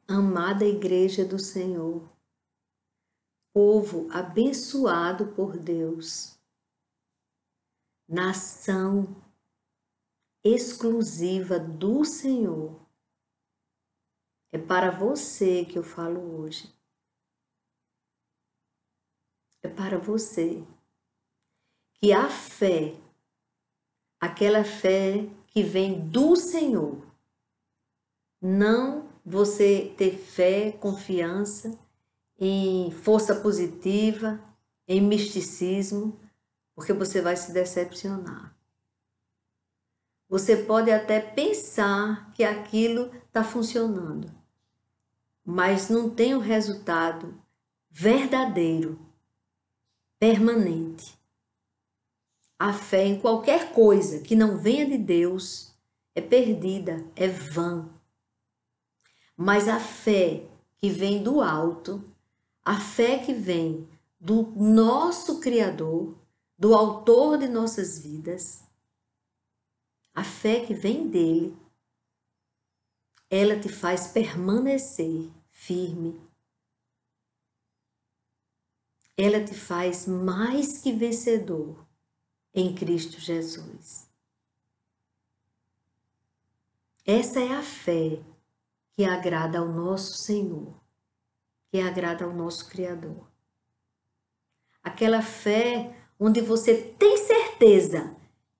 Amada Igreja do Senhor, povo abençoado por Deus, nação exclusiva do Senhor, é para você que eu falo hoje. É para você que a fé, aquela fé que vem do Senhor, não você ter fé, confiança em força positiva, em misticismo, porque você vai se decepcionar. Você pode até pensar que aquilo está funcionando, mas não tem um resultado verdadeiro, permanente. A fé em qualquer coisa que não venha de Deus é perdida, é vã. Mas a fé que vem do alto, a fé que vem do nosso Criador, do autor de nossas vidas, a fé que vem dele, ela te faz permanecer firme. Ela te faz mais que vencedor em Cristo Jesus. Essa é a fé que agrada ao nosso Senhor, que agrada ao nosso Criador. Aquela fé onde você tem certeza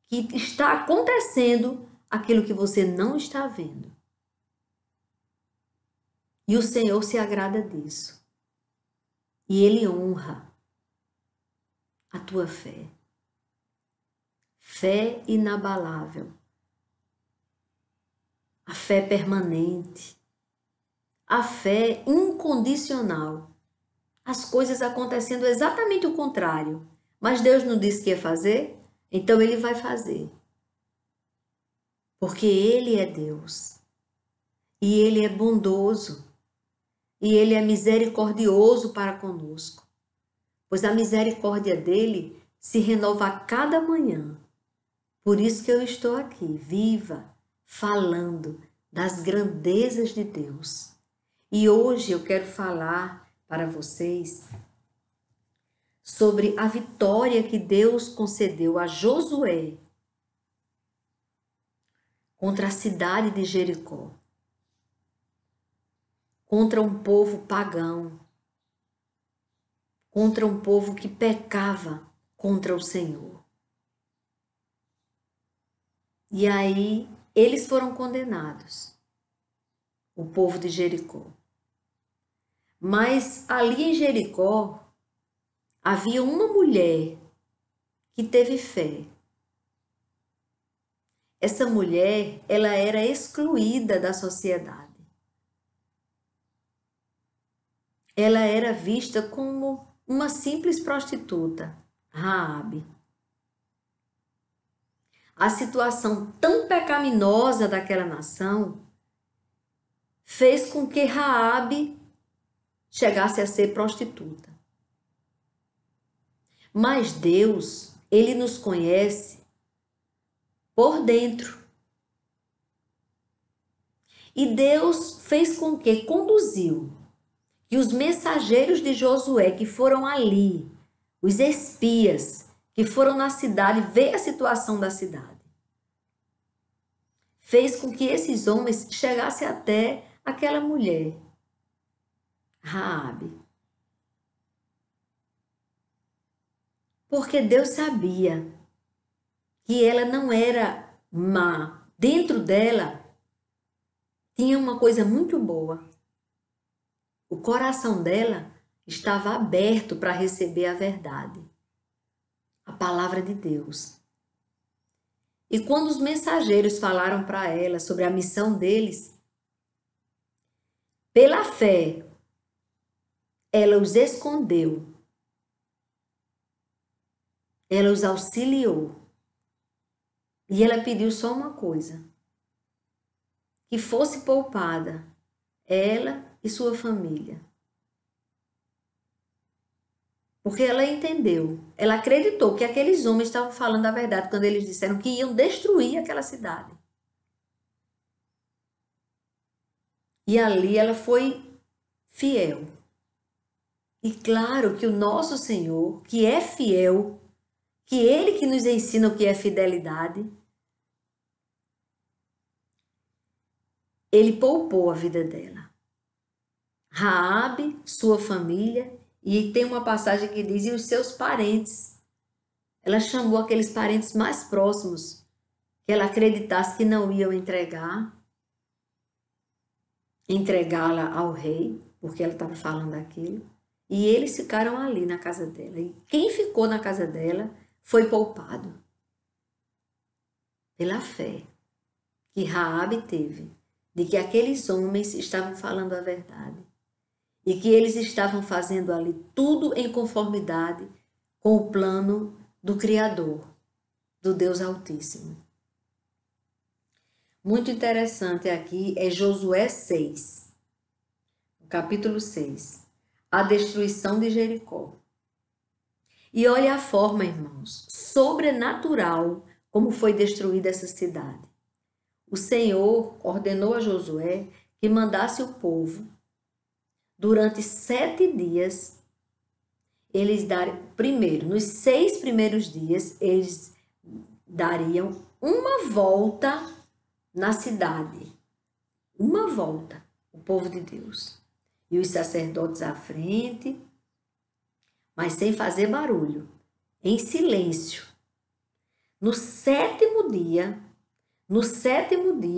que está acontecendo aquilo que você não está vendo. E o Senhor se agrada disso. E Ele honra a tua fé. Fé inabalável. A fé permanente. A fé incondicional. As coisas acontecendo exatamente o contrário. Mas Deus não disse que ia fazer, então Ele vai fazer. Porque Ele é Deus. E Ele é bondoso. E Ele é misericordioso para conosco. Pois a misericórdia dEle se renova a cada manhã. Por isso que eu estou aqui, viva, falando das grandezas de Deus. E hoje eu quero falar para vocês sobre a vitória que Deus concedeu a Josué contra a cidade de Jericó, contra um povo pagão, contra um povo que pecava contra o Senhor. E aí eles foram condenados, o povo de Jericó. Mas ali em Jericó havia uma mulher que teve fé. Essa mulher, ela era excluída da sociedade. Ela era vista como uma simples prostituta, Raabe. A situação tão pecaminosa daquela nação fez com que Raabe chegasse a ser prostituta. Mas Deus, Ele nos conhece por dentro. E Deus fez com que conduziu que os mensageiros de Josué que foram ali, os espias que foram na cidade ver a situação da cidade, fez com que esses homens chegassem até aquela mulher, Raabe. Porque Deus sabia que ela não era má. Dentro dela tinha uma coisa muito boa. O coração dela estava aberto para receber a verdade, a palavra de Deus. E quando os mensageiros falaram para ela sobre a missão deles, pela fé, ela os escondeu. Ela os auxiliou. E ela pediu só uma coisa: que fosse poupada ela e sua família. Porque ela entendeu, ela acreditou que aqueles homens estavam falando a verdade quando eles disseram que iam destruir aquela cidade. E ali ela foi fiel. E claro que o nosso Senhor, que é fiel, que Ele que nos ensina o que é fidelidade, Ele poupou a vida dela. Raabe, sua família, e tem uma passagem que diz, e os seus parentes. Ela chamou aqueles parentes mais próximos, que ela acreditasse que não iam entregá-la ao rei, porque ela estava falando aquilo. E eles ficaram ali na casa dela. E quem ficou na casa dela foi poupado pela fé que Raabe teve, de que aqueles homens estavam falando a verdade e que eles estavam fazendo ali tudo em conformidade com o plano do Criador, do Deus Altíssimo. Muito interessante aqui é Josué 6, capítulo 6, a destruição de Jericó. E olha a forma, irmãos, sobrenatural como foi destruída essa cidade. O Senhor ordenou a Josué que mandasse o povo, durante 7 dias, eles dariam, primeiro, nos 6 primeiros dias, eles dariam uma volta na cidade. Uma volta, o povo de Deus. E os sacerdotes à frente, mas sem fazer barulho, em silêncio. No sétimo dia,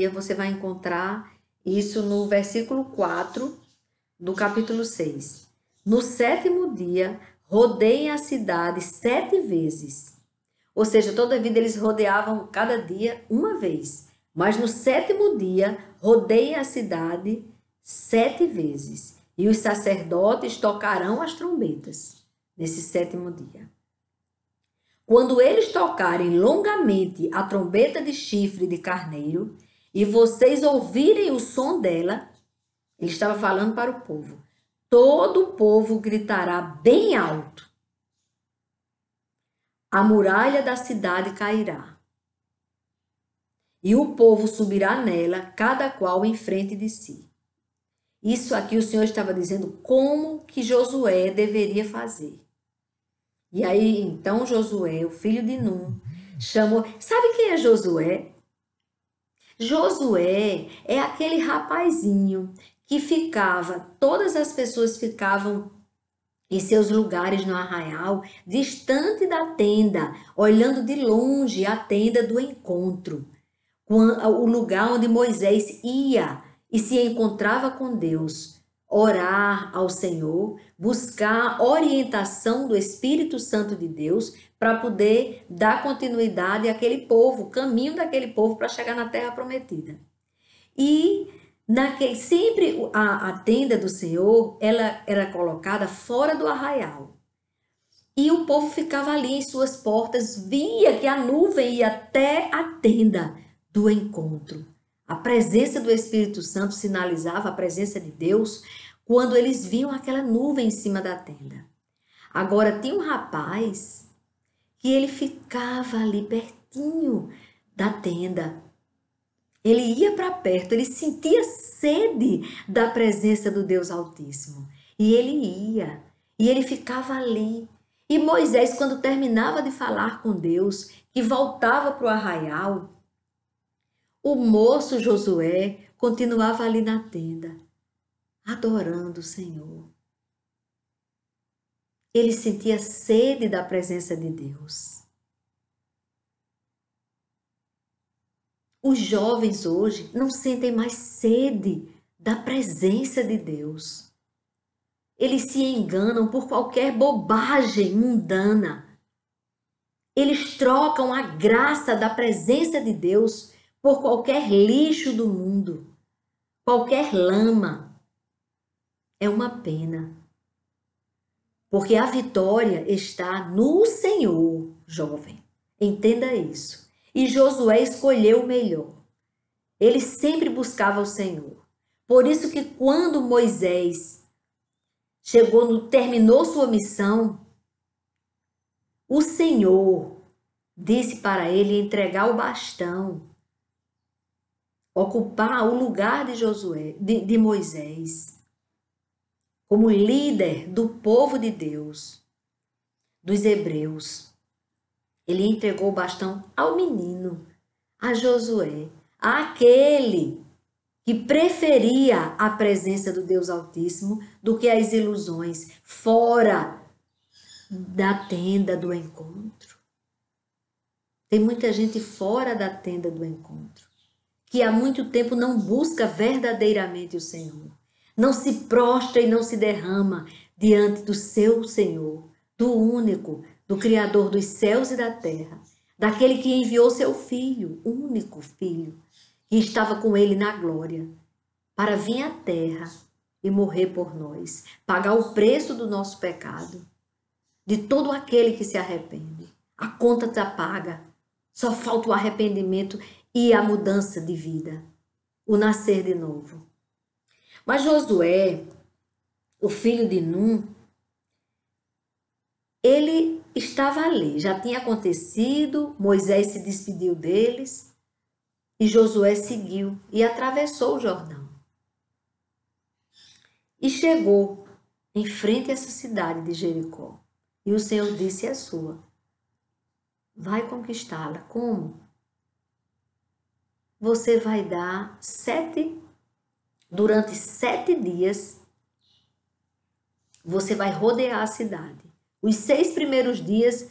você vai encontrar isso no versículo 4 do capítulo 6. No sétimo dia, rodeiem a cidade 7 vezes. Ou seja, toda a vida eles rodeavam cada dia uma vez. Mas no sétimo dia, rodeiem a cidade 7 vezes. E os sacerdotes tocarão as trombetas nesse sétimo dia. Quando eles tocarem longamente a trombeta de chifre de carneiro e vocês ouvirem o som dela, ele estava falando para o povo, todo o povo gritará bem alto. A muralha da cidade cairá. E o povo subirá nela, cada qual em frente de si. Isso aqui o Senhor estava dizendo como que Josué deveria fazer. E aí, então, Josué, o filho de Num, chamou... Sabe quem é Josué? Josué é aquele rapazinho que todas as pessoas ficavam em seus lugares no arraial, distante da tenda, olhando de longe a tenda do encontro, o lugar onde Moisés ia e se encontrava com Deus. Orar ao Senhor, buscar orientação do Espírito Santo de Deus para poder dar continuidade àquele povo, caminho daquele povo para chegar na terra prometida. E sempre a tenda do Senhor, ela era colocada fora do arraial. E o povo ficava ali em suas portas, via que a nuvem ia até a tenda do encontro. A presença do Espírito Santo sinalizava a presença de Deus quando eles viam aquela nuvem em cima da tenda. Agora, tinha um rapaz que ele ficava ali pertinho da tenda. Ele ia para perto, ele sentia sede da presença do Deus Altíssimo. E ele ia, e ele ficava ali. E Moisés, quando terminava de falar com Deus, que voltava para o arraial, o moço Josué continuava ali na tenda, adorando o Senhor. Ele sentia sede da presença de Deus. Os jovens hoje não sentem mais sede da presença de Deus. Eles se enganam por qualquer bobagem mundana. Eles trocam a graça da presença de Deus por qualquer lixo do mundo, qualquer lama. É uma pena. Porque a vitória está no Senhor, jovem. Entenda isso. E Josué escolheu o melhor. Ele sempre buscava o Senhor. Por isso que quando Moisés terminou sua missão, o Senhor disse para ele entregar o bastão ocupar o lugar de Josué, de Moisés, como líder do povo de Deus, dos hebreus. Ele entregou o bastão ao menino, a Josué, àquele que preferia a presença do Deus Altíssimo do que as ilusões fora da tenda do encontro. Tem muita gente fora da tenda do encontro, que há muito tempo não busca verdadeiramente o Senhor, não se prostra e não se derrama diante do seu Senhor, do único, do Criador dos céus e da terra, daquele que enviou seu Filho, único Filho, que estava com ele na glória, para vir à terra e morrer por nós, pagar o preço do nosso pecado, de todo aquele que se arrepende. A conta está paga, só falta o arrependimento e a mudança de vida, o nascer de novo. Mas Josué, o filho de Num, ele estava ali, já tinha acontecido, Moisés se despediu deles e Josué seguiu e atravessou o Jordão. E chegou em frente a essa cidade de Jericó. E o Senhor disse: é sua. Vai conquistá-la. Como? Você vai dar durante 7 dias, você vai rodear a cidade. Os 6 primeiros dias,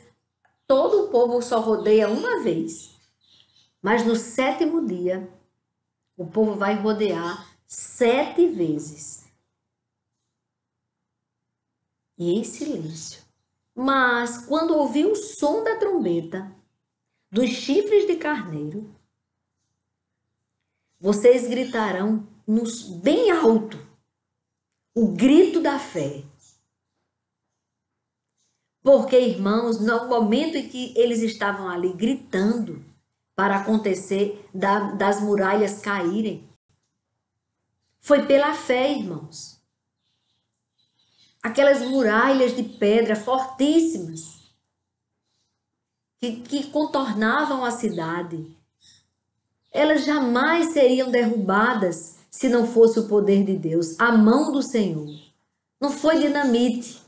todo o povo só rodeia uma vez. Mas no 7º dia, o povo vai rodear 7 vezes. E em silêncio. Mas quando ouviu o som da trombeta, dos chifres de carneiro, vocês gritarão bem alto o grito da fé. Porque, irmãos, no momento em que eles estavam ali gritando para acontecer das muralhas caírem, foi pela fé, irmãos. Aquelas muralhas de pedra fortíssimas que contornavam a cidade, elas jamais seriam derrubadas se não fosse o poder de Deus, a mão do Senhor. Não foi dinamite,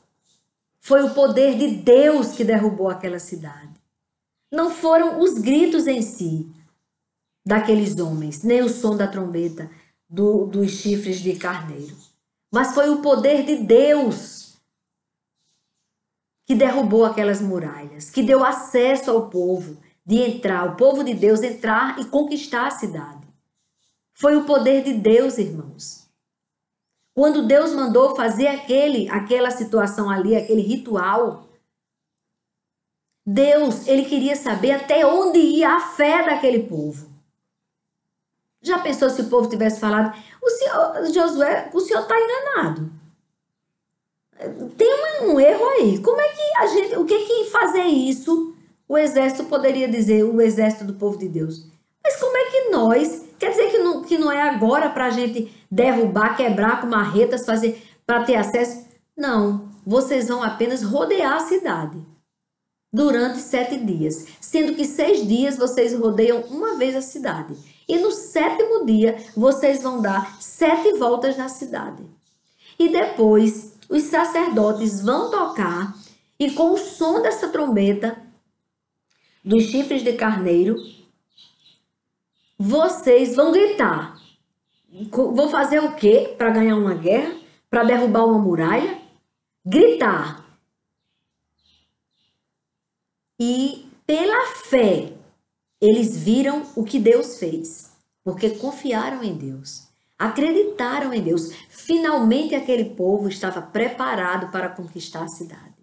foi o poder de Deus que derrubou aquela cidade. Não foram os gritos em si daqueles homens, nem o som da trombeta dos chifres de carneiro. Mas foi o poder de Deus que derrubou aquelas muralhas, que deu acesso ao povo de entrar, o povo de Deus entrar e conquistar a cidade. Foi o poder de Deus, irmãos. Quando Deus mandou fazer aquela situação ali, aquele ritual, Deus, ele queria saber até onde ia a fé daquele povo. Já pensou se o povo tivesse falado: o senhor, Josué, o senhor está enganado. Tem um erro aí. Como é que o que fazer isso? O exército poderia dizer, o exército do povo de Deus. Mas como é que nós, quer dizer que não é agora para a gente derrubar, quebrar com marretas, fazer para ter acesso? Não, vocês vão apenas rodear a cidade durante 7 dias, sendo que 6 dias vocês rodeiam uma vez a cidade. E no 7º dia, vocês vão dar 7 voltas na cidade. E depois, os sacerdotes vão tocar e com o som dessa trombeta, dos chifres de carneiro, vocês vão gritar. Vão fazer o quê para ganhar uma guerra? Para derrubar uma muralha? Gritar. E pela fé, eles viram o que Deus fez, porque confiaram em Deus, acreditaram em Deus. Finalmente aquele povo estava preparado para conquistar a cidade.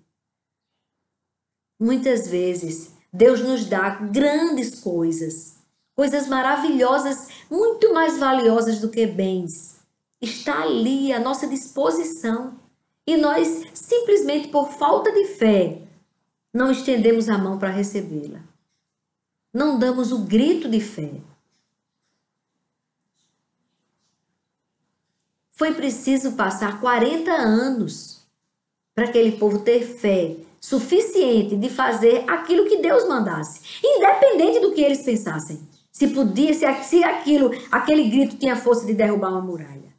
Muitas vezes Deus nos dá grandes coisas, coisas maravilhosas, muito mais valiosas do que bens. Está ali à nossa disposição e nós simplesmente por falta de fé não estendemos a mão para recebê-la. Não damos o grito de fé. Foi preciso passar 40 anos para aquele povo ter fé suficiente de fazer aquilo que Deus mandasse, independente do que eles pensassem. Se podia, se aquele grito tinha força de derrubar uma muralha.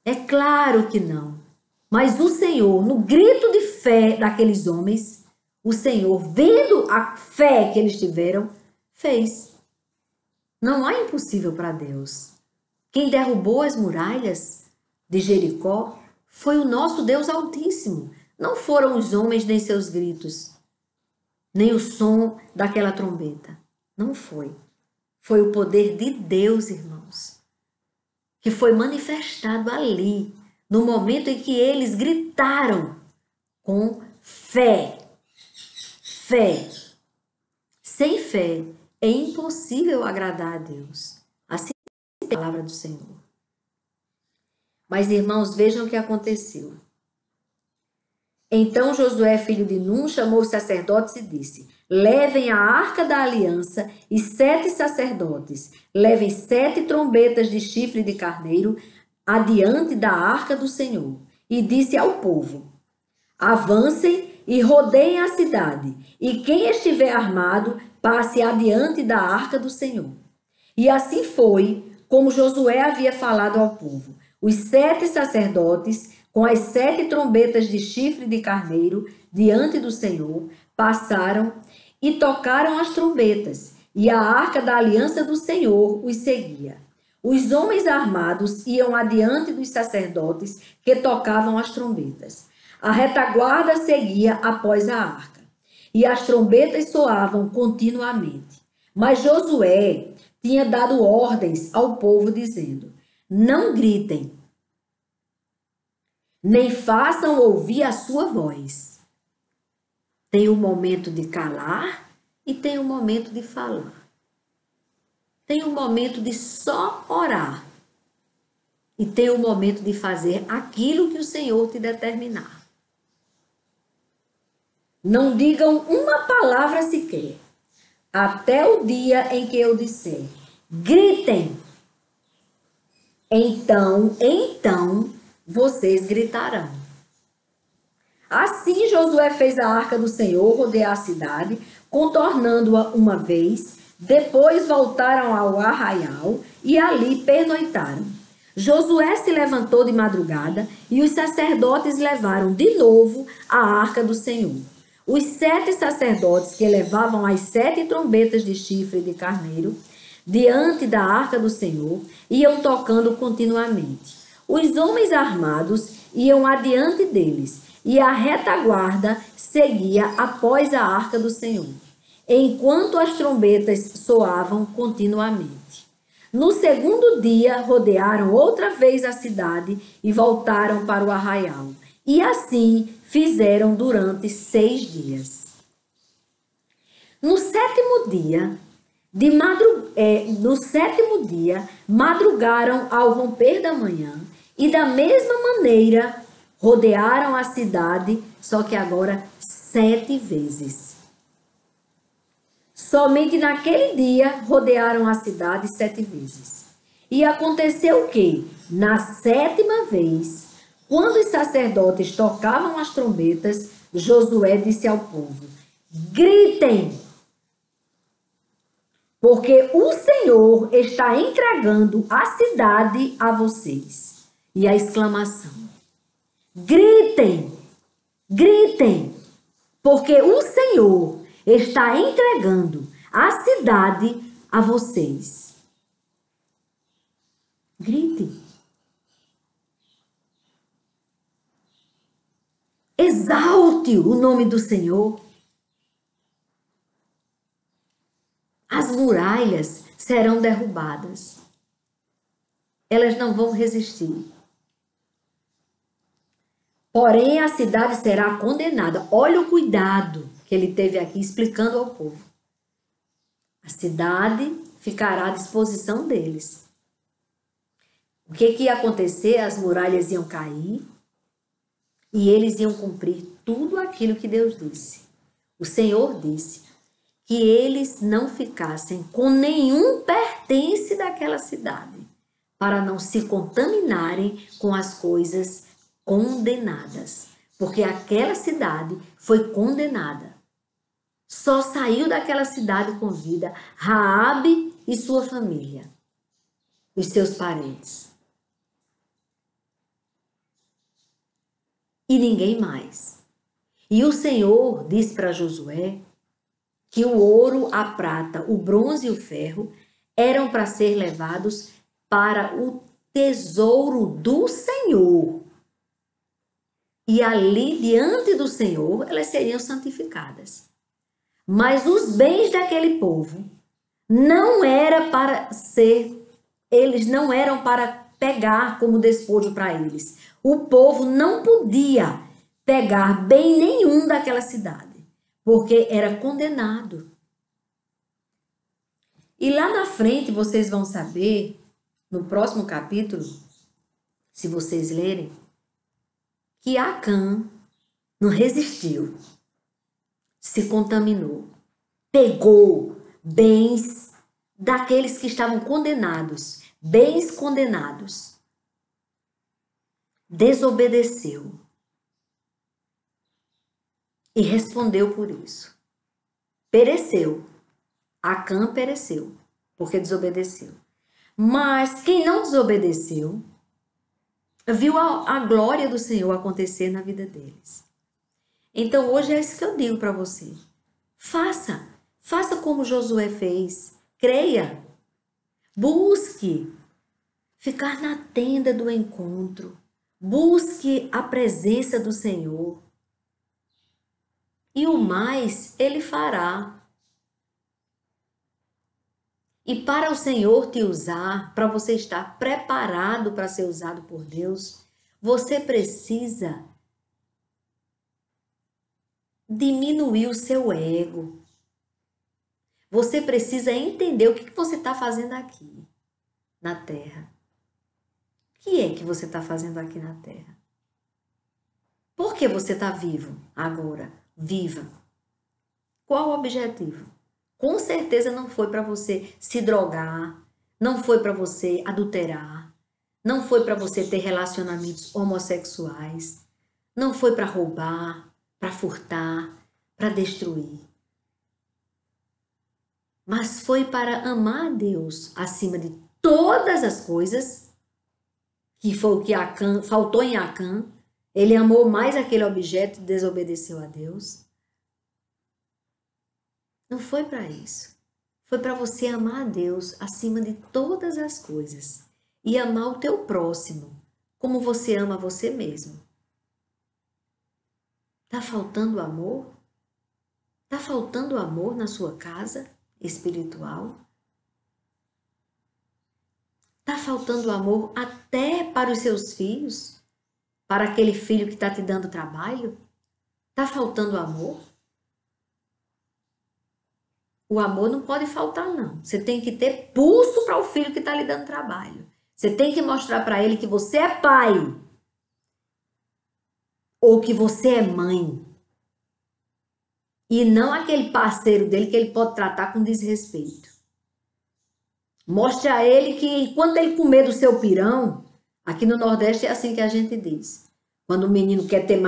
É claro que não. Mas o Senhor, no grito de fé daqueles homens, o Senhor, vendo a fé que eles tiveram, fez. Não há impossível para Deus. Quem derrubou as muralhas de Jericó foi o nosso Deus Altíssimo. Não foram os homens nem seus gritos, nem o som daquela trombeta. Não foi. Foi o poder de Deus, irmãos, que foi manifestado ali, no momento em que eles gritaram com fé. Fé. Sem fé é impossível agradar a Deus. Assim é a palavra do Senhor. Mas, irmãos, vejam o que aconteceu. Então Josué, filho de Num, chamou os sacerdotes e disse: levem a arca da aliança e 7 sacerdotes, levem 7 trombetas de chifre de carneiro adiante da arca do Senhor. E disse ao povo: avancem e rodeiem a cidade, e quem estiver armado, passe adiante da arca do Senhor. E assim foi, como Josué havia falado ao povo. Os 7 sacerdotes, com as 7 trombetas de chifre de carneiro, diante do Senhor, passaram e tocaram as trombetas, e a arca da aliança do Senhor os seguia. Os homens armados iam adiante dos sacerdotes que tocavam as trombetas. A retaguarda seguia após a arca, e as trombetas soavam continuamente. Mas Josué tinha dado ordens ao povo, dizendo: não gritem, nem façam ouvir a sua voz. Tem o momento de calar e tem o momento de falar. Tem o momento de só orar. E tem o momento de fazer aquilo que o Senhor te determinar. Não digam uma palavra sequer, até o dia em que eu disser: gritem. Então vocês gritarão. Assim Josué fez a arca do Senhor rodear a cidade, contornando-a uma vez. Depois voltaram ao arraial e ali pernoitaram. Josué se levantou de madrugada e os sacerdotes levaram de novo a arca do Senhor. Os 7 sacerdotes que levavam as 7 trombetas de chifre de carneiro diante da arca do Senhor iam tocando continuamente. Os homens armados iam adiante deles e a retaguarda seguia após a arca do Senhor, enquanto as trombetas soavam continuamente. No segundo dia, rodearam outra vez a cidade e voltaram para o arraial. E assim fizeram durante 6 dias. No sétimo dia, madrugaram ao romper da manhã e da mesma maneira rodearam a cidade, só que agora 7 vezes. Somente naquele dia rodearam a cidade 7 vezes. E aconteceu que, na 7ª vez, quando os sacerdotes tocavam as trombetas, Josué disse ao povo: gritem, porque o Senhor está entregando a cidade a vocês. E a exclamação: gritem, gritem, porque o Senhor está entregando a cidade a vocês. Grite. Exalte o nome do Senhor. As muralhas serão derrubadas. Elas não vão resistir. Porém, a cidade será condenada. Olha o cuidado que ele teve aqui explicando ao povo. A cidade ficará à disposição deles. O que ia acontecer? As muralhas iam cair e eles iam cumprir tudo aquilo que Deus disse. O Senhor disse que eles não ficassem com nenhum pertence daquela cidade, para não se contaminarem com as coisas condenadas, porque aquela cidade foi condenada. Só saiu daquela cidade com vida Raabe e sua família, os seus parentes. E ninguém mais. E o Senhor disse para Josué que o ouro, a prata, o bronze e o ferro eram para ser levados para o tesouro do Senhor. E ali, diante do Senhor, elas seriam santificadas. Mas os bens daquele povo não era para ser, eles não eram para pegar como despojo para eles. O povo não podia pegar bem nenhum daquela cidade, porque era condenado. E lá na frente vocês vão saber, no próximo capítulo, se vocês lerem, que Acã não resistiu, se contaminou, pegou bens daqueles que estavam condenados, bens condenados, desobedeceu e respondeu por isso. Pereceu. Acã pereceu, porque desobedeceu. Mas quem não desobedeceu, viu a glória do Senhor acontecer na vida deles. Então hoje é isso que eu digo para você. Faça como Josué fez. Creia. Busque ficar na tenda do encontro. Busque a presença do Senhor. E o mais Ele fará. E para o Senhor te usar, para você estar preparado para ser usado por Deus, você precisa diminuir o seu ego. Você precisa entender o que você está fazendo aqui na terra. O que é que você está fazendo aqui na terra? Por que você está vivo agora? Viva. Qual o objetivo? Com certeza não foi para você se drogar, não foi para você adulterar, não foi para você ter relacionamentos homossexuais, não foi para roubar, para furtar, para destruir. Mas foi para amar a Deus acima de todas as coisas, que foi o que faltou em Acã. Ele amou mais aquele objeto e desobedeceu a Deus. Não foi para isso. Foi para você amar a Deus acima de todas as coisas e amar o teu próximo como você ama você mesmo. Tá faltando amor? Tá faltando amor na sua casa espiritual? Tá faltando amor até para os seus filhos? Para aquele filho que está te dando trabalho? Tá faltando amor? O amor não pode faltar, não. Você tem que ter pulso para o filho que está lhe dando trabalho. Você tem que mostrar para ele que você é pai. Ou que você é mãe. E não aquele parceiro dele que ele pode tratar com desrespeito. Mostre a ele que enquanto ele comer do seu pirão, aqui no Nordeste é assim que a gente diz. Quando o menino quer ter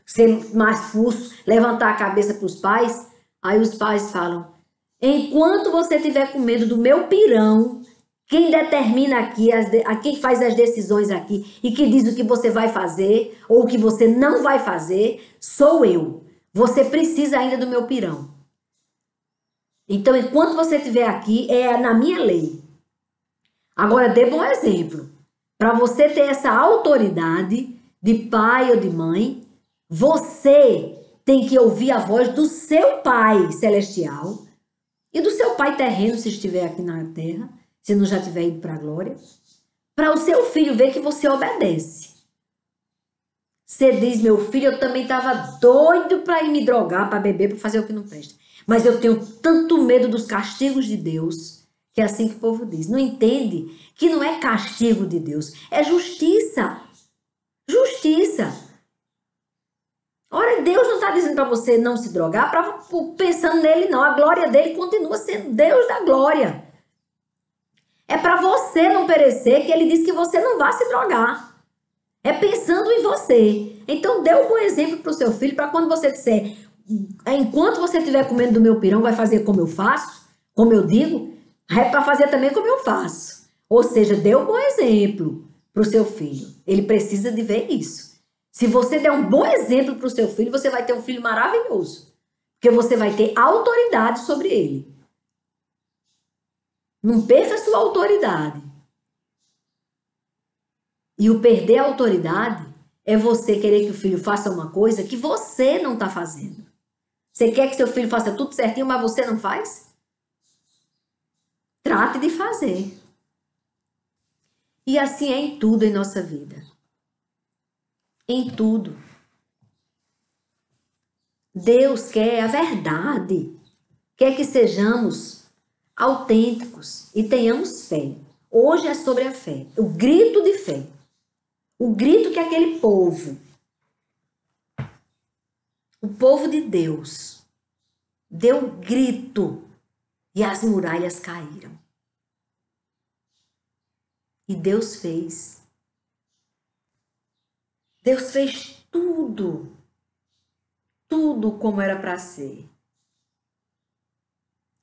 ser mais pulso, levantar a cabeça para os pais, aí os pais falam, enquanto você estiver com medo do meu pirão, quem determina aqui, quem faz as decisões aqui e que diz o que você vai fazer ou o que você não vai fazer, sou eu. Você precisa ainda do meu pirão. Então, enquanto você estiver aqui, é na minha lei. Agora, dê bom exemplo. Para você ter essa autoridade de pai ou de mãe, você tem que ouvir a voz do seu pai celestial e do seu pai terreno, se estiver aqui na terra, se não já tiver ido para a glória, para o seu filho ver que você obedece. Você diz, meu filho, eu também estava doido para ir me drogar, para beber, para fazer o que não presta. Mas eu tenho tanto medo dos castigos de Deus, que é assim que o povo diz. Não entende que não é castigo de Deus, é justiça. Justiça. Ora, Deus não está dizendo para você não se drogar, pensando nele não. A glória dele continua sendo Deus da glória. É para você não perecer que ele diz que você não vá se drogar. É pensando em você. Então, dê um bom exemplo para o seu filho, para quando você disser, enquanto você estiver comendo do meu pirão, vai fazer como eu faço, como eu digo, é para fazer também como eu faço. Ou seja, dê um bom exemplo para o seu filho. Ele precisa de ver isso. Se você der um bom exemplo para o seu filho, você vai ter um filho maravilhoso. Porque você vai ter autoridade sobre ele. Não perca a sua autoridade. E o perder a autoridade é você querer que o filho faça uma coisa que você não está fazendo. Você quer que seu filho faça tudo certinho, mas você não faz? Trate de fazer. E assim é em tudo em nossa vida. Em tudo. Deus quer a verdade. Quer que sejamos autênticos e tenhamos fé. Hoje é sobre a fé. O grito de fé. O grito que aquele povo, o povo de Deus, deu grito e as muralhas caíram. E Deus fez. Deus fez tudo. Tudo como era para ser.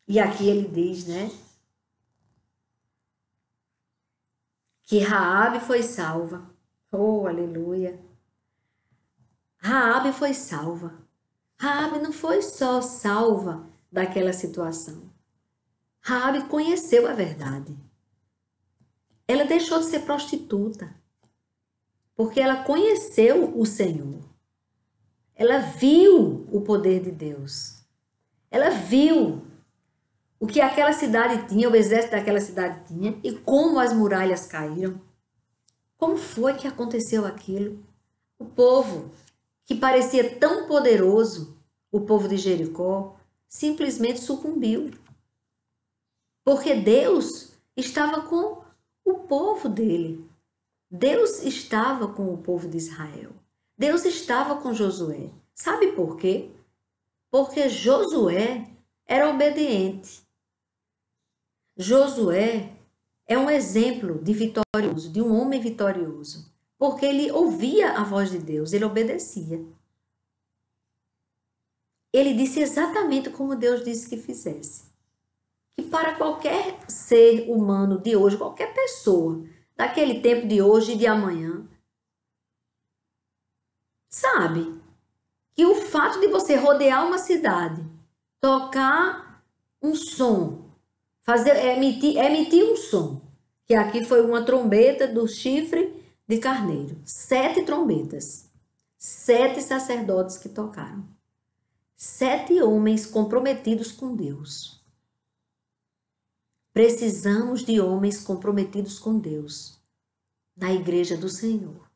E aqui ele diz, né? Que Raabe foi salva. Oh, aleluia. Raabe foi salva. Raabe não foi só salva daquela situação. Raabe conheceu a verdade. Ela deixou de ser prostituta. Porque ela conheceu o Senhor. Ela viu o poder de Deus. Ela viu o que aquela cidade tinha, o exército daquela cidade tinha, e como as muralhas caíram. Como foi que aconteceu aquilo? O povo, que parecia tão poderoso, o povo de Jericó, simplesmente sucumbiu. Porque Deus estava com o povo dele. Deus estava com o povo de Israel. Deus estava com Josué. Sabe por quê? Porque Josué era obediente. Josué é um exemplo de vitorioso, de um homem vitorioso, porque ele ouvia a voz de Deus, ele obedecia. Ele disse exatamente como Deus disse que fizesse. Que para qualquer ser humano de hoje, qualquer pessoa, daquele tempo de hoje e de amanhã, sabe que o fato de você rodear uma cidade, tocar um som, emitir um som, que aqui foi uma trombeta do chifre de carneiro. 7 trombetas. 7 sacerdotes que tocaram. 7 homens comprometidos com Deus. Precisamos de homens comprometidos com Deus na igreja do Senhor.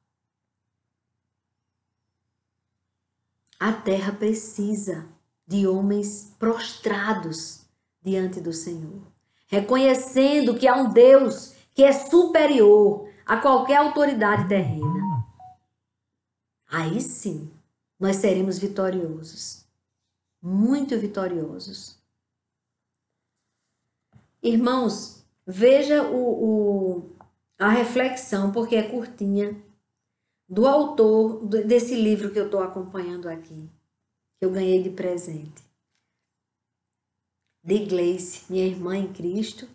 A terra precisa de homens prostrados diante do Senhor, reconhecendo que há um Deus que é superior a qualquer autoridade terrena. Aí sim, nós seremos vitoriosos, muito vitoriosos. Irmãos, veja a reflexão, porque é curtinha, do autor desse livro que eu estou acompanhando aqui, que eu ganhei de presente. De Gleice, minha irmã em Cristo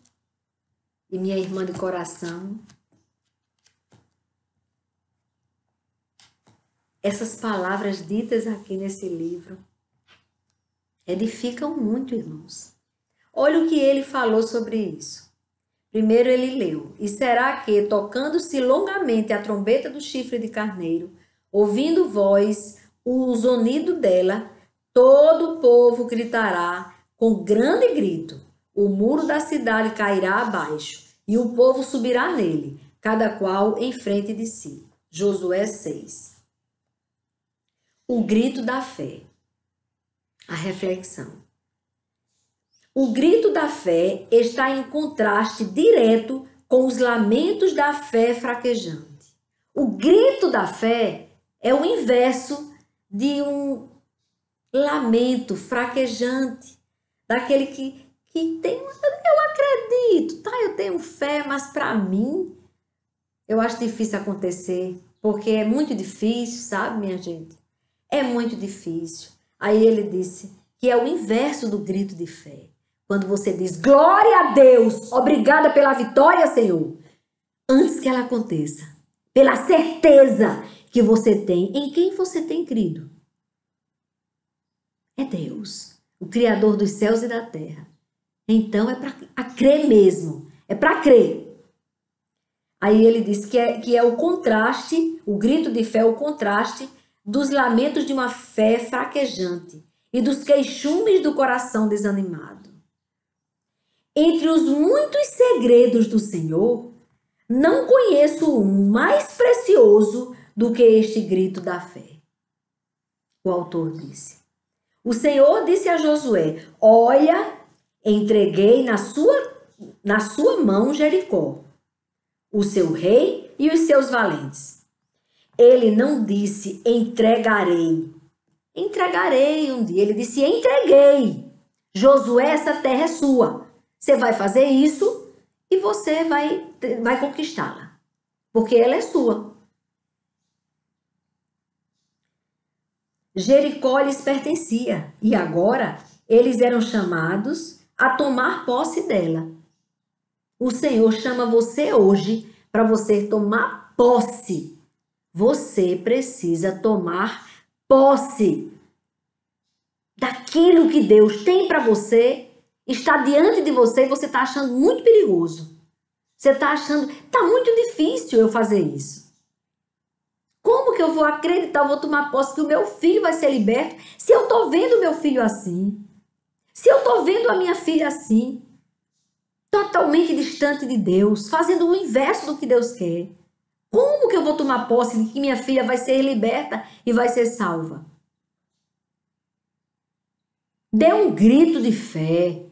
e minha irmã de coração. Essas palavras ditas aqui nesse livro edificam muito, irmãos. Olha o que ele falou sobre isso. Primeiro ele leu: e será que, tocando-se longamente a trombeta do chifre de carneiro, ouvindo voz, o zunido dela, todo o povo gritará com grande grito, o muro da cidade cairá abaixo, e o povo subirá nele, cada qual em frente de si. Josué 6. O grito da fé. A reflexão. O grito da fé está em contraste direto com os lamentos da fé fraquejante. O grito da fé é o inverso de um lamento fraquejante, daquele que tem, eu acredito, tá? Eu tenho fé, mas para mim, eu acho difícil acontecer, porque é muito difícil, sabe, minha gente? É muito difícil. Aí ele disse que é o inverso do grito de fé. Quando você diz, glória a Deus, obrigada pela vitória, Senhor, antes que ela aconteça, pela certeza que você tem. Em quem você tem crido? É Deus, o Criador dos céus e da terra. Então é para crer mesmo, é para crer. Aí ele diz que é o contraste, o grito de fé é o contraste dos lamentos de uma fé fraquejante e dos queixumes do coração desanimado. Entre os muitos segredos do Senhor, não conheço um mais precioso do que este grito da fé. O autor disse. O Senhor disse a Josué, olha, entreguei na sua mão Jericó, o seu rei e os seus valentes. Ele não disse entregarei. Entregarei um dia. Ele disse entreguei. Josué, essa terra é sua. Você vai fazer isso e você vai conquistá-la. Porque ela é sua. Jericó lhes pertencia e agora eles eram chamados a tomar posse dela. O Senhor chama você hoje para você tomar posse. Você precisa tomar posse daquilo que Deus tem para você, está diante de você e você está achando muito perigoso. Você está achando, está muito difícil eu fazer isso. Como que eu vou acreditar, eu vou tomar posse que o meu filho vai ser liberto se eu estou vendo o meu filho assim? Se eu estou vendo a minha filha assim, totalmente distante de Deus, fazendo o inverso do que Deus quer. Como que eu vou tomar posse de que minha filha vai ser liberta e vai ser salva? Dê um grito de fé.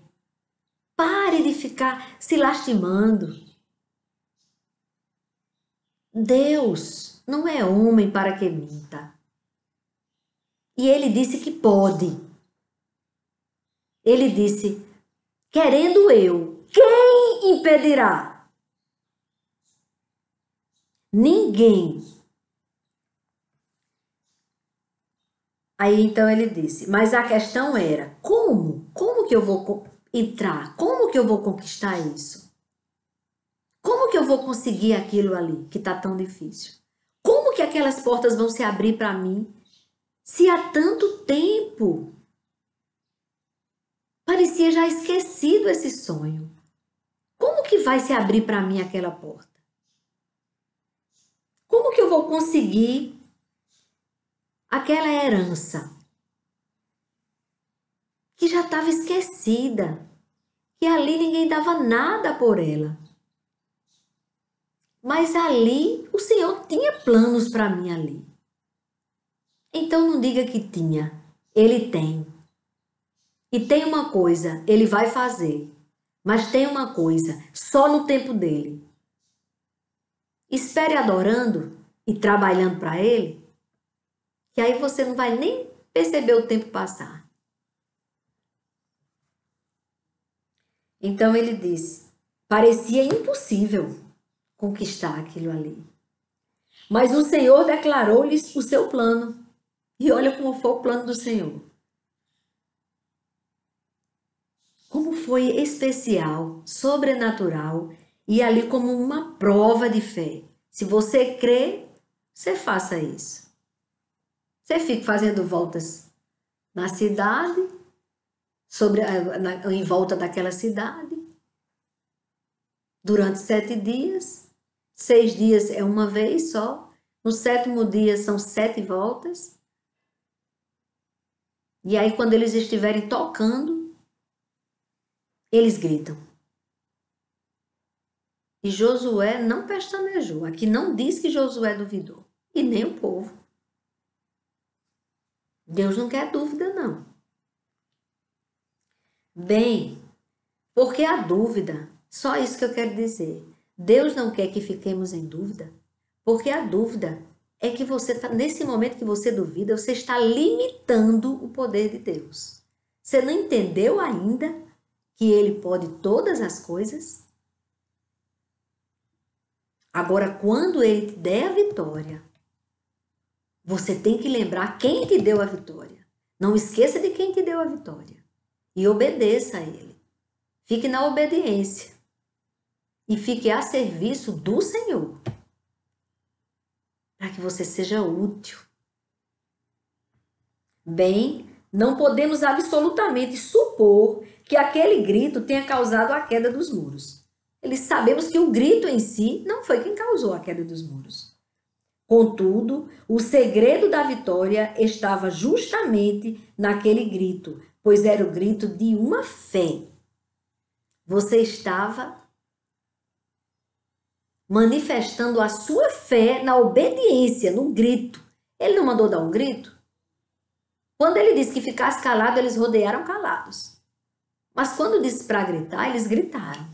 Pare de ficar se lastimando. Deus não é homem para que minta. E ele disse que pode. Ele disse, querendo eu, quem impedirá? Ninguém. Aí então ele disse, mas a questão era, como? Como que eu vou entrar? Como que eu vou conquistar isso? Como que eu vou conseguir aquilo ali que está tão difícil? Como que aquelas portas vão se abrir para mim? Se há tanto tempo parecia já esquecido esse sonho. Como que vai se abrir para mim aquela porta? Como que eu vou conseguir aquela herança que já estava esquecida, que ali ninguém dava nada por ela? Mas ali o Senhor tinha planos para mim ali. Então não diga que tinha, Ele tem. E tem uma coisa, Ele vai fazer. Mas tem uma coisa, só no tempo dele. Espere adorando e trabalhando para Ele, que aí você não vai nem perceber o tempo passar. Então ele disse, parecia impossível conquistar aquilo ali. Mas o Senhor declarou-lhes o seu plano. E olha como foi o plano do Senhor. Como foi especial, sobrenatural e ali como uma prova de fé. Se você crê, você faça isso. Você fica fazendo voltas na cidade, em volta daquela cidade, durante 7 dias. 6 dias é uma vez só. No 7º dia são 7 voltas. E aí, quando eles estiverem tocando, eles gritam. E Josué não pestanejou. Aqui não diz que Josué duvidou. E nem o povo. Deus não quer dúvida, não. Bem, porque a dúvida, só isso que eu quero dizer. Deus não quer que fiquemos em dúvida, porque a dúvida é que você está, nesse momento que você duvida, você está limitando o poder de Deus. Você não entendeu ainda que Ele pode todas as coisas? Agora, quando Ele te der a vitória, você tem que lembrar quem te deu a vitória. Não esqueça de quem te deu a vitória. E obedeça a Ele. Fique na obediência. E fique a serviço do Senhor. Para que você seja útil. Bem, não podemos absolutamente supor que aquele grito tenha causado a queda dos muros. Sabemos que o grito em si não foi quem causou a queda dos muros. Contudo, o segredo da vitória estava justamente naquele grito, pois era o grito de uma fé. Você estava manifestando a sua fé na obediência, no grito. Ele não mandou dar um grito? Quando ele disse que ficasse calado, eles rodearam calados. Mas quando disse para gritar, eles gritaram.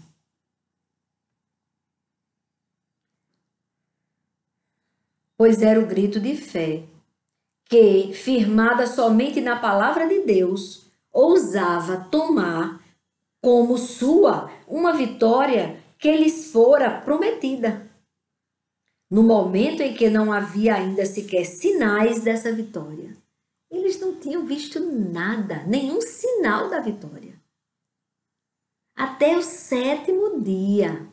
Pois era o grito de fé, que, firmada somente na palavra de Deus, ousava tomar como sua uma vitória que lhes fora prometida. No momento em que não havia ainda sequer sinais dessa vitória. Eles não tinham visto nada, nenhum sinal da vitória. Até o 7º dia,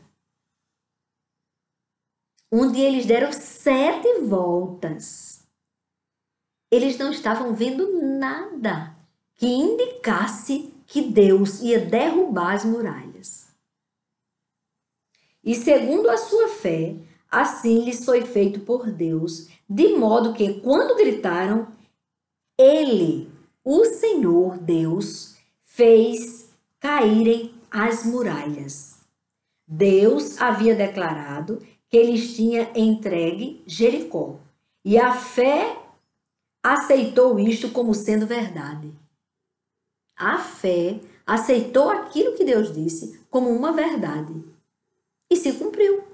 onde eles deram 7 voltas. Eles não estavam vendo nada que indicasse que Deus ia derrubar as muralhas. E segundo a sua fé, assim lhes foi feito por Deus, de modo que quando gritaram, Ele, o Senhor Deus, fez caírem as muralhas. Deus havia declarado que eles tinham entregue Jericó. E a fé aceitou isto como sendo verdade. A fé aceitou aquilo que Deus disse como uma verdade. E se cumpriu.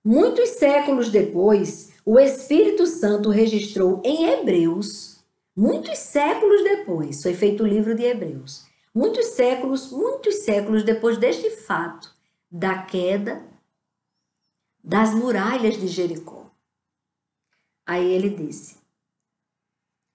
Muitos séculos depois, o Espírito Santo registrou em Hebreus, muitos séculos depois, foi feito o livro de Hebreus, muitos séculos depois deste fato, da queda das muralhas de Jericó. Aí ele disse,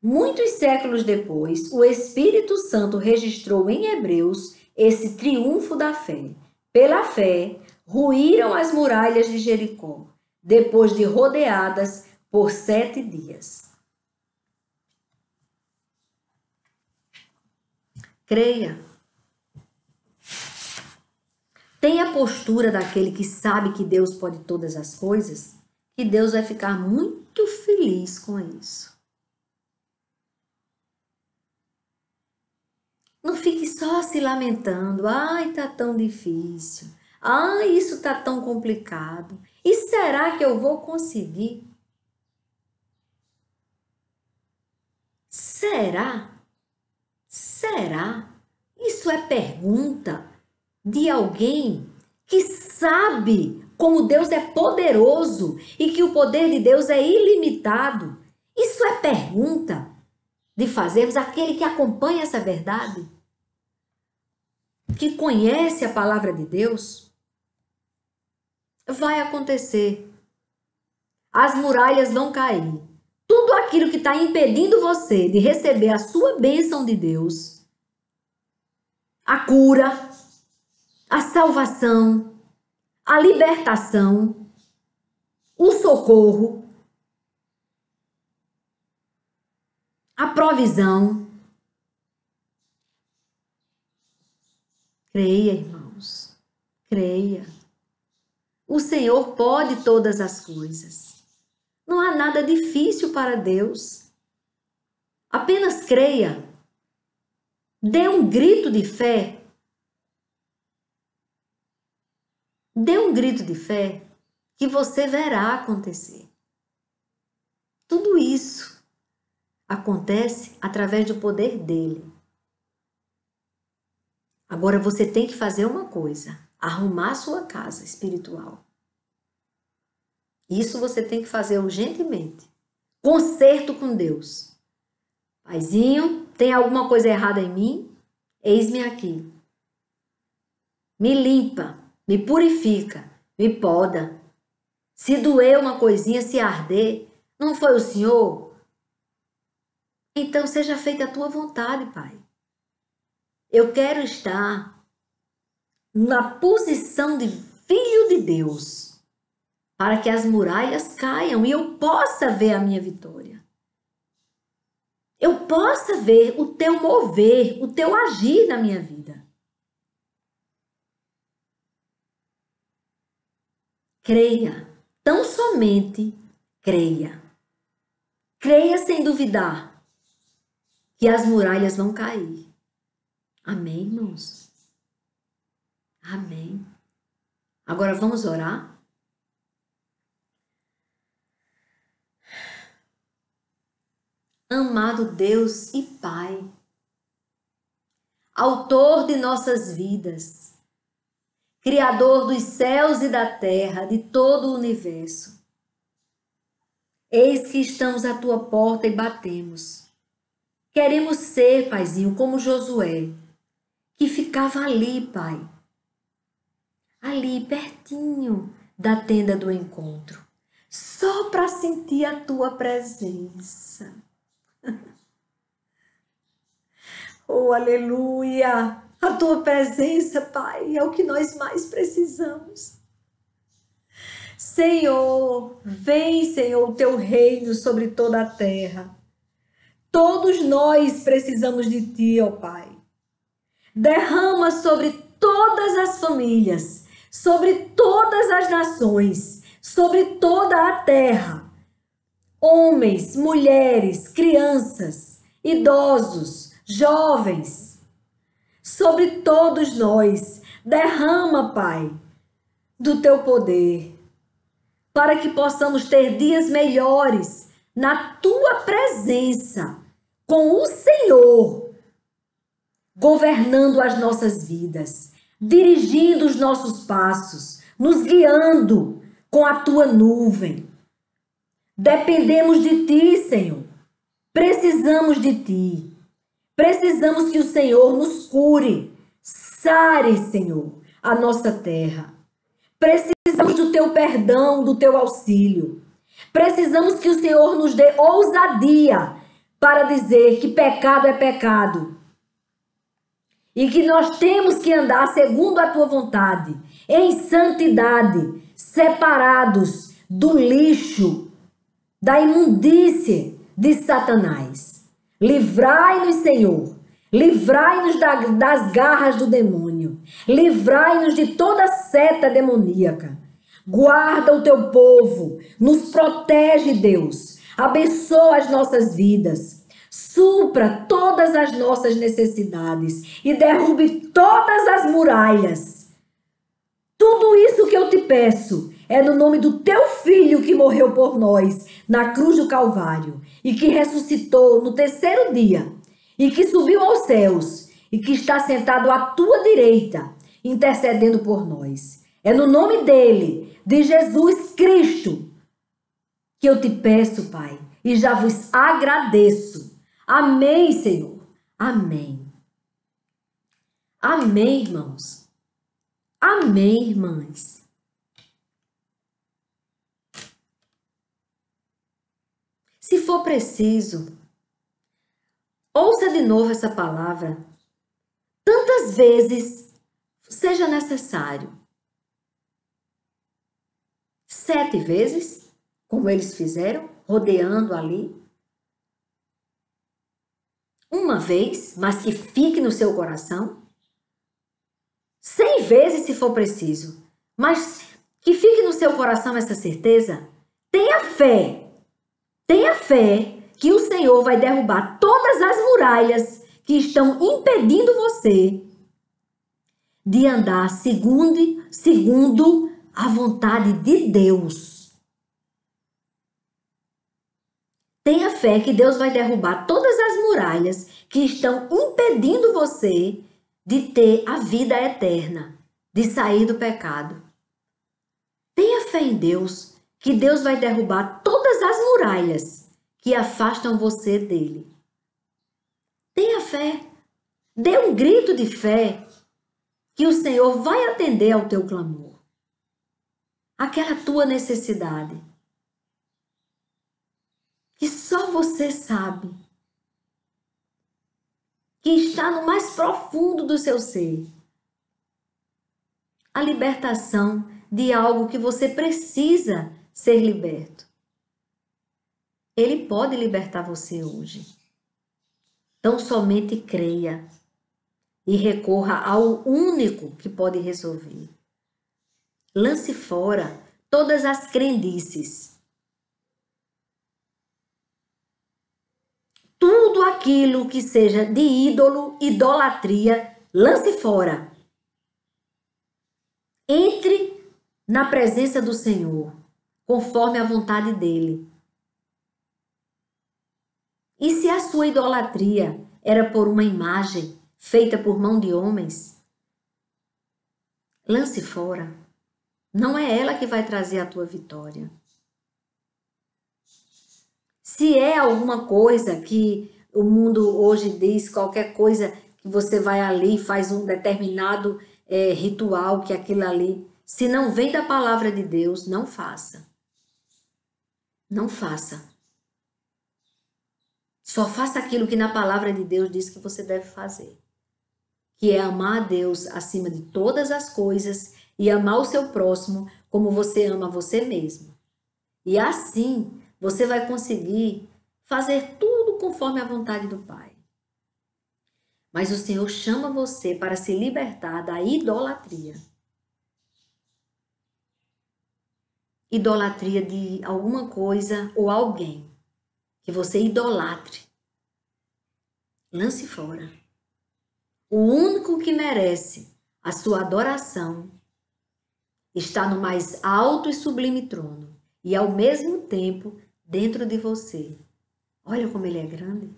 muitos séculos depois, o Espírito Santo registrou em Hebreus esse triunfo da fé. Pela fé, ruíram as muralhas de Jericó, depois de rodeadas por 7 dias. Creia. Tenha a postura daquele que sabe que Deus pode todas as coisas, que Deus vai ficar muito feliz com isso. Não fique só se lamentando. Ai, tá tão difícil. Ai, isso tá tão complicado. E será que eu vou conseguir? Será? Será? Isso é pergunta de alguém que sabe como Deus é poderoso e que o poder de Deus é ilimitado. Isso é pergunta de fazermos aquele que acompanha essa verdade, que conhece a palavra de Deus. Vai acontecer. As muralhas vão cair. Tudo aquilo que está impedindo você de receber a sua bênção de Deus, a cura, a salvação, a libertação, o socorro, a provisão. Creia, irmãos, creia. O Senhor pode todas as coisas. Não há nada difícil para Deus. Apenas creia. Dê um grito de fé. Dê um grito de fé que você verá acontecer. Tudo isso acontece através do poder dele. Agora você tem que fazer uma coisa: arrumar a sua casa espiritual. Isso você tem que fazer urgentemente. Conserto com Deus. Paizinho, tem alguma coisa errada em mim? Eis-me aqui. Me limpa, me purifica, me poda. Se doer uma coisinha, se arder, não foi o Senhor? Então seja feita a tua vontade, Pai. Eu quero estar na posição de filho de Deus, para que as muralhas caiam e eu possa ver a minha vitória. Eu possa ver o teu mover, o teu agir na minha vida. Creia, tão somente creia. Creia sem duvidar que as muralhas vão cair. Amém, irmãos? Amém. Agora vamos orar? Amado Deus e Pai, Autor de nossas vidas, Criador dos céus e da terra, de todo o universo, eis que estamos à tua porta e batemos. Queremos ser, Paizinho, como Josué, que ficava ali, Pai, ali pertinho da tenda do encontro, só para sentir a tua presença. Oh, aleluia! A tua presença, Pai, é o que nós mais precisamos. Senhor, vem, Senhor, o teu reino sobre toda a terra. Todos nós precisamos de ti, ó Pai. Derrama sobre todas as famílias, sobre todas as nações, sobre toda a terra. Homens, mulheres, crianças, idosos, jovens, sobre todos nós, derrama, Pai, do teu poder, para que possamos ter dias melhores na tua presença, com o Senhor, governando as nossas vidas, dirigindo os nossos passos, nos guiando com a tua nuvem. Dependemos de ti, Senhor. Precisamos de ti. Precisamos que o Senhor nos cure. Sare, Senhor, a nossa terra. Precisamos do teu perdão, do teu auxílio. Precisamos que o Senhor nos dê ousadia para dizer que pecado é pecado. E que nós temos que andar segundo a tua vontade, em santidade, separados do lixo, da imundície de Satanás. Livrai-nos, Senhor. Livrai-nos das garras do demônio. Livrai-nos de toda seta demoníaca. Guarda o teu povo. Nos protege, Deus. Abençoa as nossas vidas. Supra todas as nossas necessidades e derrube todas as muralhas. Tudo isso que eu te peço é no nome do teu Filho que morreu por nós na cruz do Calvário e que ressuscitou no terceiro dia e que subiu aos céus e que está sentado à tua direita, intercedendo por nós. É no nome dele, de Jesus Cristo, que eu te peço, Pai, e já vos agradeço. Amém, Senhor. Amém. Amém, irmãos. Amém, irmãs. Se for preciso, ouça de novo essa palavra tantas vezes seja necessário. 7 vezes, como eles fizeram, rodeando ali. Uma vez, mas que fique no seu coração. 100 vezes, se for preciso, mas que fique no seu coração essa certeza. Tenha fé. Tenha fé que o Senhor vai derrubar todas as muralhas que estão impedindo você de andar segundo a vontade de Deus. Tenha fé que Deus vai derrubar todas as muralhas que estão impedindo você de ter a vida eterna, de sair do pecado. Tenha fé em Deus, que Deus vai derrubar todas as muralhas que afastam você dele. Tenha fé. Dê um grito de fé que o Senhor vai atender ao teu clamor. Aquela tua necessidade. Que só você sabe. que está no mais profundo do seu ser. A libertação de algo que você precisa ser liberto. Ele pode libertar você hoje. Então somente creia e recorra ao único que pode resolver. Lance fora todas as crendices. Tudo aquilo que seja de ídolo, idolatria, lance fora. Entre na presença do Senhor, conforme a vontade dele. E se a sua idolatria era por uma imagem feita por mão de homens, lance fora. Não é ela que vai trazer a tua vitória. Se é alguma coisa que o mundo hoje diz, qualquer coisa que você vai ali e faz um determinado ritual, que aquilo ali, se não vem da palavra de Deus, não faça. Não faça. Só faça aquilo que na palavra de Deus diz que você deve fazer. Que é amar a Deus acima de todas as coisas e amar o seu próximo como você ama você mesmo. E assim você vai conseguir fazer tudo conforme a vontade do Pai. Mas o Senhor chama você para se libertar da idolatria. Idolatria de alguma coisa ou alguém que você idolatre. Lance fora. O único que merece a sua adoração está no mais alto e sublime trono e ao mesmo tempo dentro de você. Olha como ele é grande.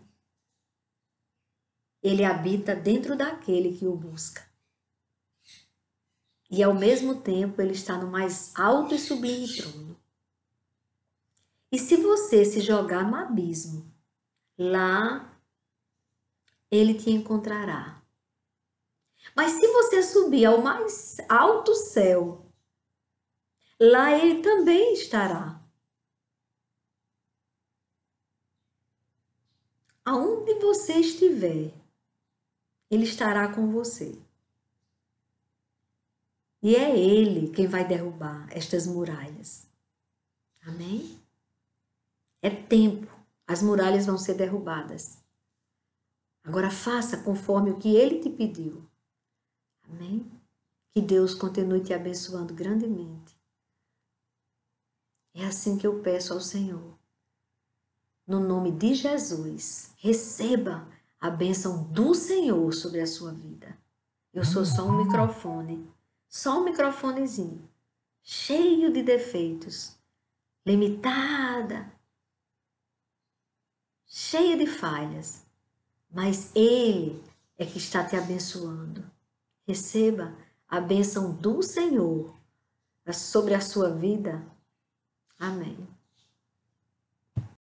Ele habita dentro daquele que o busca. E ao mesmo tempo ele está no mais alto e sublime trono. E se você se jogar no abismo, lá ele te encontrará. Mas se você subir ao mais alto céu, lá ele também estará. Aonde você estiver, ele estará com você. E é ele quem vai derrubar estas muralhas. Amém? É tempo. As muralhas vão ser derrubadas. Agora faça conforme o que ele te pediu. Amém? Que Deus continue te abençoando grandemente. É assim que eu peço ao Senhor. No nome de Jesus, receba a bênção do Senhor sobre a sua vida. Eu sou só um microfonezinho, cheio de defeitos, limitada, cheia de falhas, mas Ele é que está te abençoando. Receba a bênção do Senhor sobre a sua vida. Amém.